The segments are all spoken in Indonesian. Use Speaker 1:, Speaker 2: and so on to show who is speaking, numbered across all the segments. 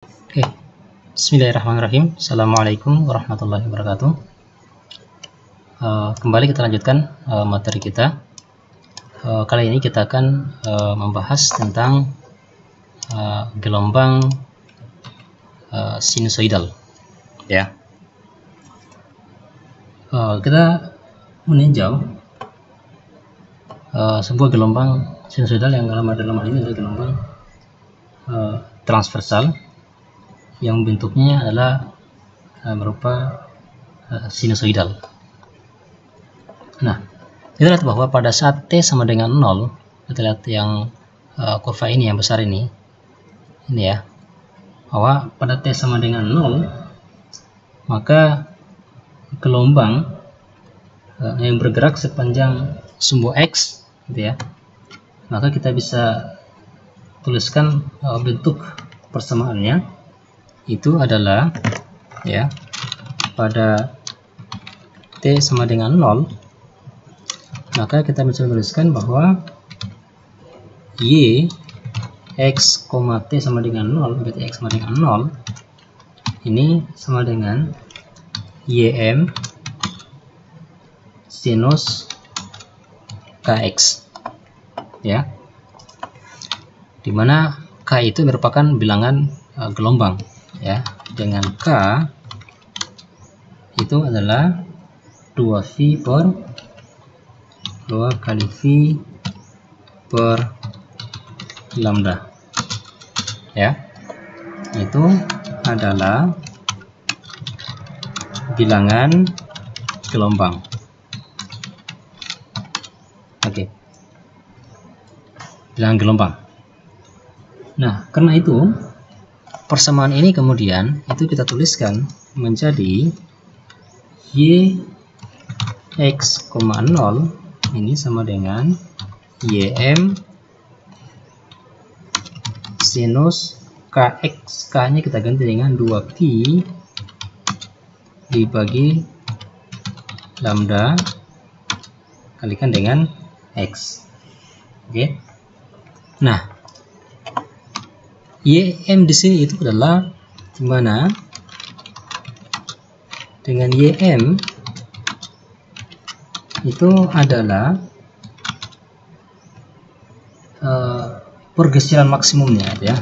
Speaker 1: Oke, Bismillahirrahmanirrahim. Assalamualaikum warahmatullahi wabarakatuh. Kembali kita lanjutkan materi kita. Kali ini kita akan membahas tentang gelombang sinusoidal. Ya, kita meninjau sebuah gelombang sinusoidal yang dalam hal ini adalah gelombang transversal, yang bentuknya adalah berupa sinusoidal. Nah, kita lihat bahwa pada saat T sama dengan 0, kita lihat yang kurva ini yang besar ini ya, bahwa pada T sama dengan 0, maka gelombang yang bergerak sepanjang sumbu X, gitu ya, maka kita bisa tuliskan bentuk persamaannya itu adalah, ya, pada T sama dengan 0, maka kita bisa tuliskan bahwa Y X, T sama dengan 0, berarti X sama dengan 0, ini sama dengan YM sinus KX, ya, dimana K itu merupakan bilangan gelombang, ya, dengan K itu adalah 2 kali V per lambda, ya, itu adalah bilangan gelombang. Oke, bilangan gelombang. Nah, karena itu persamaan ini kemudian itu kita tuliskan menjadi Y X, 0 ini sama dengan YM sinus KX, K nya kita ganti dengan 2Pi dibagi lambda kalikan dengan X. Oke. Nah, YM di sini itu adalah dimana dengan YM itu adalah pergeseran maksimumnya, ya,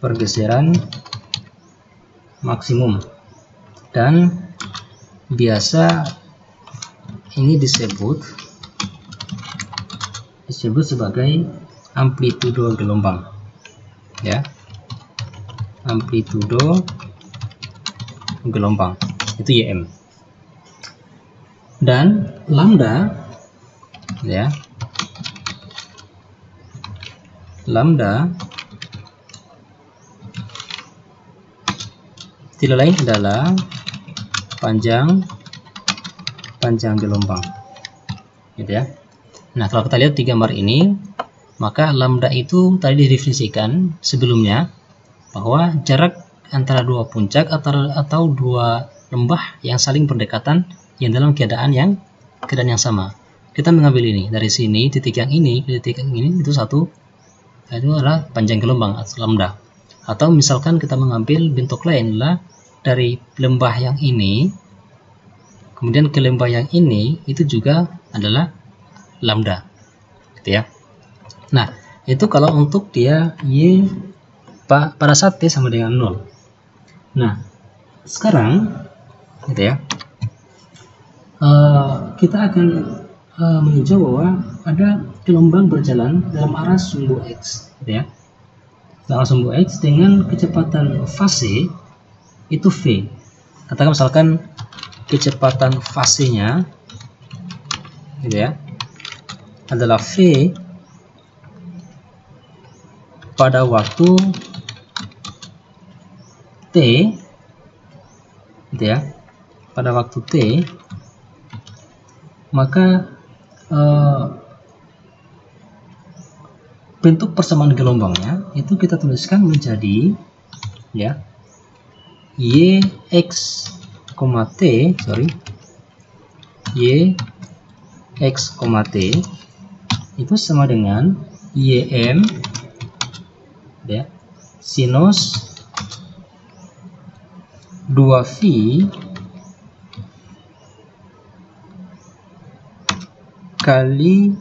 Speaker 1: pergeseran maksimum, dan biasa ini disebut sebagai amplitudo gelombang, ya, amplitudo gelombang itu YM. Dan lambda, ya, lambda tidak lain adalah panjang gelombang, gitu ya. Nah, kalau kita lihat di gambar ini, maka lambda itu tadi didefinisikan sebelumnya bahwa jarak antara dua puncak atau dua lembah yang saling berdekatan yang dalam keadaan yang sama. Kita mengambil ini dari sini, titik yang ini ke titik yang ini, itu satu, itu adalah panjang gelombang atau lambda. Atau misalkan kita mengambil bentuk lain adalah dari lembah yang ini kemudian ke lembah yang ini, itu juga adalah lambda, gitu ya. Nah, itu kalau untuk dia Y pada saat T sama dengan 0. Nah, sekarang, gitu ya, kita akan meninjau bahwa ada gelombang berjalan dalam arah sumbu X, gitu ya, dalam sumbu X dengan kecepatan fase itu V. Katakan misalkan kecepatan fasenya, gitu ya, adalah V pada waktu T, gitu ya, pada waktu T, maka bentuk persamaan gelombangnya itu kita tuliskan menjadi, ya, Y X, T, Y X, T itu sama dengan YM, ya, sinus 2V kali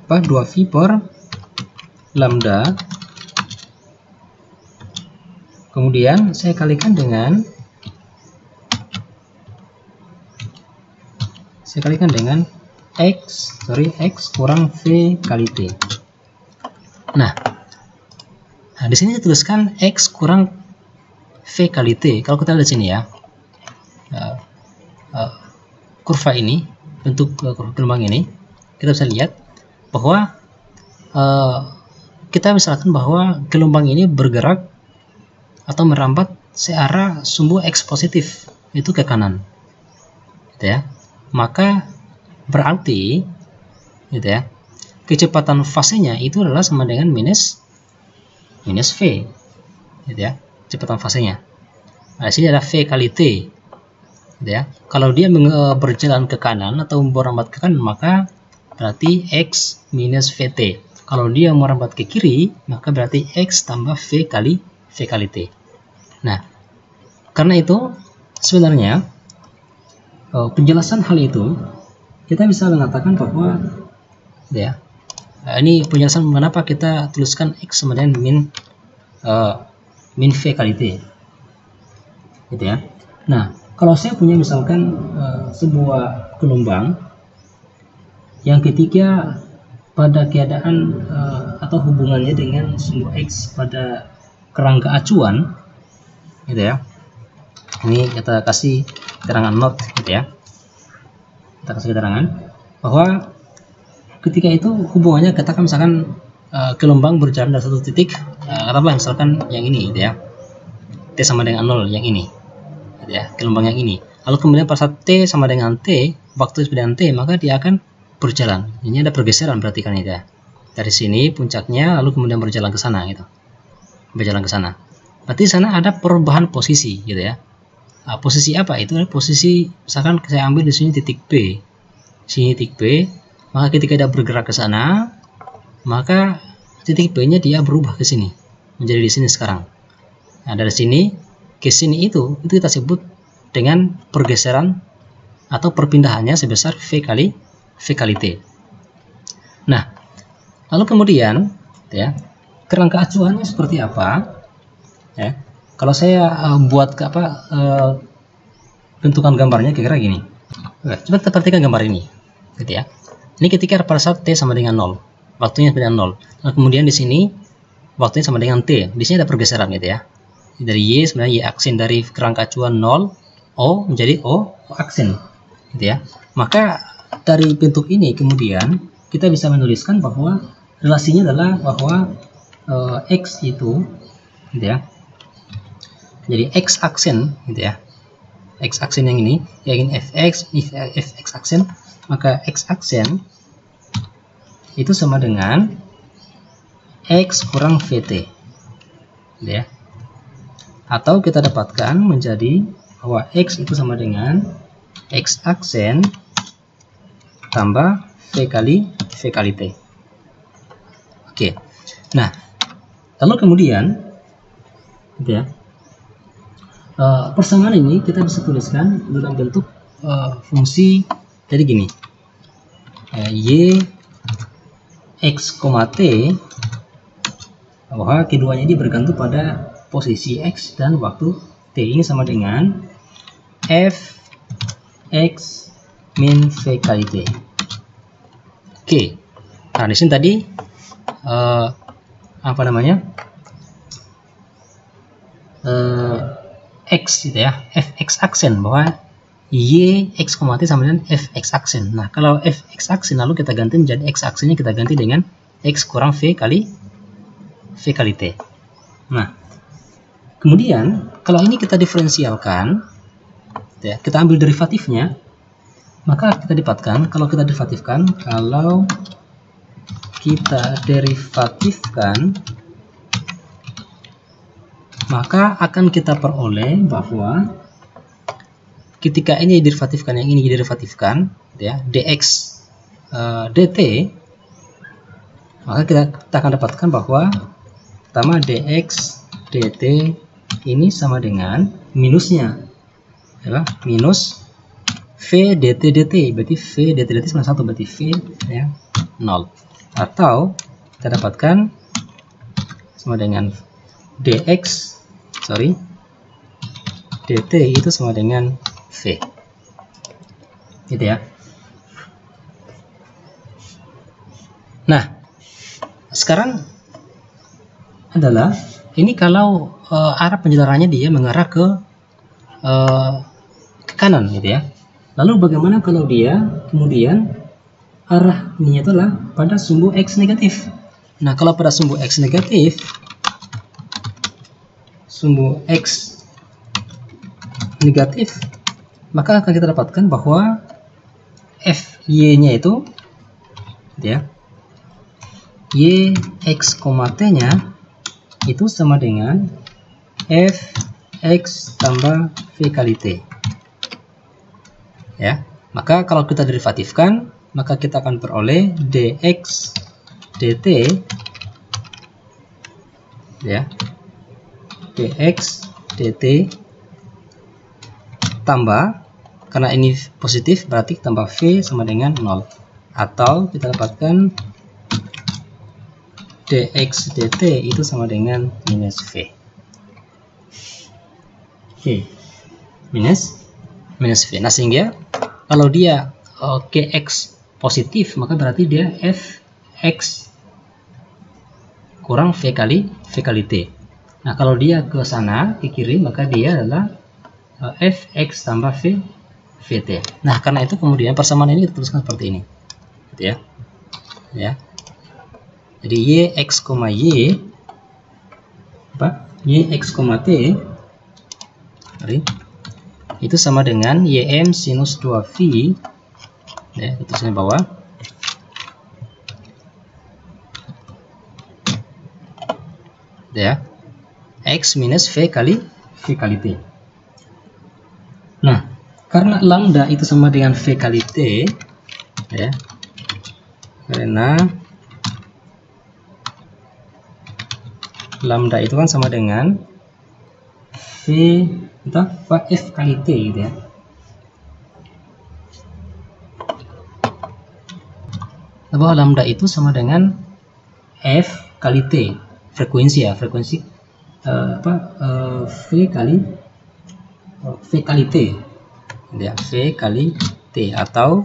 Speaker 1: 2V per lambda, kemudian saya kalikan dengan X kurang V kali T. Nah, di sini saya tuliskan X kurang V kali T. Kalau kita lihat di sini ya, kurva ini, bentuk gelombang ini, kita bisa lihat bahwa kita misalkan bahwa gelombang ini bergerak atau merambat searah sumbu X positif, itu ke kanan, gitu ya. Maka berarti, gitu ya, kecepatan fasenya itu adalah sama dengan minus V, gitu ya, kecepatan fasenya. Nah, di sini ada V kali T, gitu ya. Kalau dia berjalan ke kanan atau merambat ke kanan, maka berarti X minus VT. Kalau dia merambat ke kiri, maka berarti X tambah V kali T. Nah, karena itu sebenarnya penjelasan hal itu kita bisa mengatakan bahwa, ya, ini penjelasan mengapa kita tuliskan X sama dengan min V kali T, gitu ya. Nah, kalau saya punya misalkan sebuah gelombang yang ketika pada keadaan atau hubungannya dengan sumbu X pada kerangka acuan, gitu ya. Ini kita kasih keterangan note, gitu ya. Kita kasih keterangan bahwa ketika itu hubungannya, katakan misalkan gelombang berjalan dari satu titik, katakanlah misalkan yang ini, gitu ya, T sama dengan 0, yang ini, gitu ya, gelombang yang ini. Lalu kemudian pada saat T sama dengan T, waktu dengan T, maka dia akan berjalan. Ini ada pergeseran berarti kan, itu ya. Dari sini puncaknya, lalu kemudian berjalan ke sana, gitu. Berjalan ke sana. Berarti di sana ada perubahan posisi, gitu ya. Posisi apa? Itu adalah posisi, misalkan saya ambil di sini titik B. Sini titik B, maka ketika dia bergerak ke sana, maka titik B-nya dia berubah ke sini. Menjadi di sini sekarang. Nah, dari sini ke sini itu kita sebut dengan pergeseran atau perpindahannya sebesar V kali T. Nah, lalu kemudian, ya, kerangka acuannya seperti apa? Ya, kalau saya buat bentukan gambarnya kira-kira gini. Oke, coba kita perhatikan gambar ini, gitu ya. Ini ketika pada saat T sama dengan 0, waktunya sama dengan 0. Nah, kemudian di sini waktunya sama dengan T. Di sini ada pergeseran, gitu ya. Dari Y sebenarnya Y aksen, dari kerangka acuan 0 O menjadi O aksen, gitu ya. Maka dari bentuk ini kemudian kita bisa menuliskan bahwa relasinya adalah bahwa X itu, gitu ya. Jadi X aksen, gitu ya. X aksen yang ini, yang ini Fx aksen, maka X aksen itu sama dengan X kurang Vt, gitu ya. Atau kita dapatkan menjadi bahwa X itu sama dengan X aksen tambah V kali T. Oke. Nah, lalu kemudian, gitu ya, persamaan ini kita bisa tuliskan dalam bentuk fungsi jadi gini, Y X, T, bahwa keduanya ini bergantung pada posisi X dan waktu T. Ini sama dengan F X min V kali T. Oke. Nah, di sini tadi X, gitu ya, Fx aksen, bahwa Y X, T sama dengan Fx aksen. Nah, kalau Fx aksen lalu kita ganti menjadi X aksennya, kita ganti dengan X kurang V kali T. Nah, kemudian kalau ini kita diferensialkan, ya, kita ambil derivatifnya, maka kita dapatkan, kalau kita derivatifkan, maka akan kita peroleh bahwa ketika ini diderivatifkan, yang ini diderivatifkan, ya, dx dt, maka kita akan dapatkan bahwa pertama dx dt ini sama dengan minusnya, ya, minus v dt, berarti v dt sama 1, berarti v ya 0, atau kita dapatkan sama dengan dt itu sama dengan v, gitu ya. Nah, sekarang adalah ini kalau arah penjelarannya dia mengarah ke kanan, gitu ya. Lalu bagaimana kalau dia kemudian arah ini adalah pada sumbu x negatif? Nah, kalau pada sumbu x negatif, maka akan kita dapatkan bahwa fy-nya itu, gitu ya, y x, t-nya itu sama dengan fx tambah v kali t. Ya, maka kalau kita derivatifkan, maka kita akan peroleh dx dt, ya, dx dt tambah, karena ini positif berarti tambah v sama dengan 0, atau kita dapatkan dx dt itu sama dengan minus v. Oke, minus v. Nah, sehingga kalau dia kx positif, maka berarti dia fx kurang v kali t. Nah, kalau dia ke sana, ke kiri, maka dia adalah fx tambah vt. Nah, karena itu kemudian persamaan ini kita tuliskan seperti ini, gitu ya. Ya. Jadi yx, t itu sama dengan ym sinus 2v, ya, itu tuliskan di bawah, ya, x minus v kali t. Nah, karena lambda itu sama dengan v kali t, ya, karena lambda itu kan sama dengan v atau f kali t, gitu ya. Bahwa lambda itu sama dengan f kali t, frekuensi ya, frekuensi v kali t, ya, v kali t, atau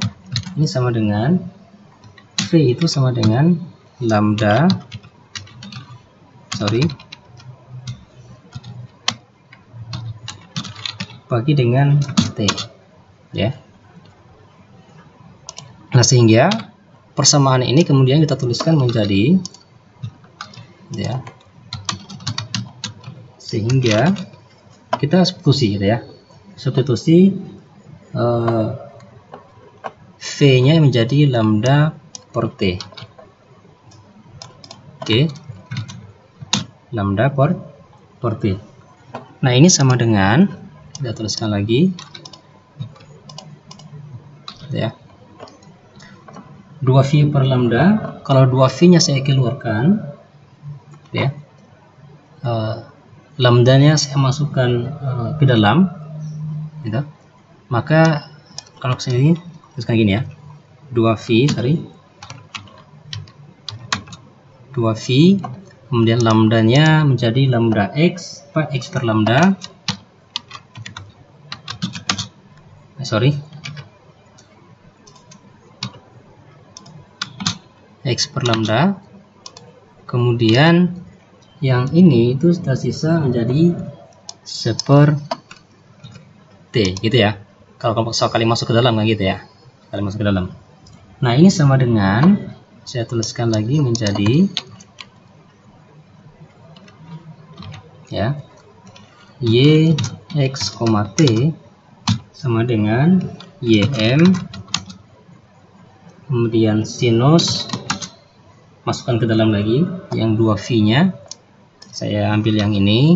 Speaker 1: ini sama dengan v itu sama dengan lambda, bagi dengan t, ya. Nah, sehingga persamaan ini kemudian kita tuliskan menjadi, ya, sehingga kita substitusi, gitu ya, substitusi v-nya menjadi lambda per t. Oke, lambda per t. Nah, ini sama dengan, kita tuliskan lagi, ya, 2v per lambda. Kalau 2v-nya saya keluarkan, ya, lambda-nya saya masukkan ke dalam, gitu. Maka kalau kesini tuliskan gini ya, 2v, kemudian lambdanya menjadi lambda x, x per lambda, x per lambda, kemudian yang ini itu tersisa menjadi seper t, gitu ya. Kalau kali masuk ke dalam kan, gitu ya, kali masuk ke dalam. Nah, ini sama dengan, saya tuliskan lagi menjadi, ya, y x, t sama dengan ym, kemudian sinus, masukkan ke dalam lagi yang 2v-nya, saya ambil yang ini,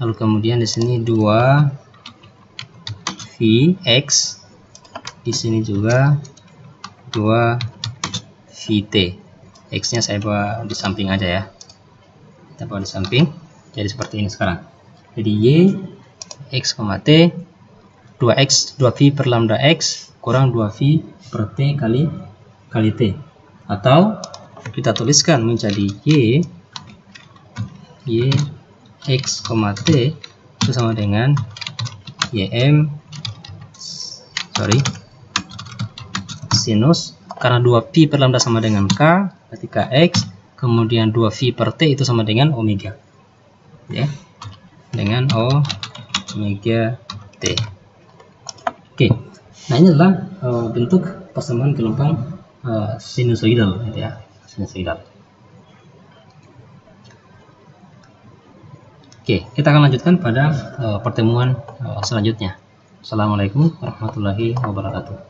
Speaker 1: lalu kemudian di sini 2vx, di sini juga 2vt. X-nya saya bawa di samping aja ya, kita bawa di samping. Jadi seperti ini sekarang. Jadi Y X, T 2X 2V per lambda X kurang 2V per T kali T. Atau kita tuliskan menjadi Y X, T itu sama dengan sinus, karena 2V per lambda sama dengan K, ketika X, kemudian 2V per T itu sama dengan omega, ya, dengan omega T. Oke, nah ini adalah bentuk persamaan gelombang sinusoidal, gitu ya, sinusoidal. Oke, kita akan lanjutkan pada pertemuan selanjutnya. Assalamualaikum warahmatullahi wabarakatuh.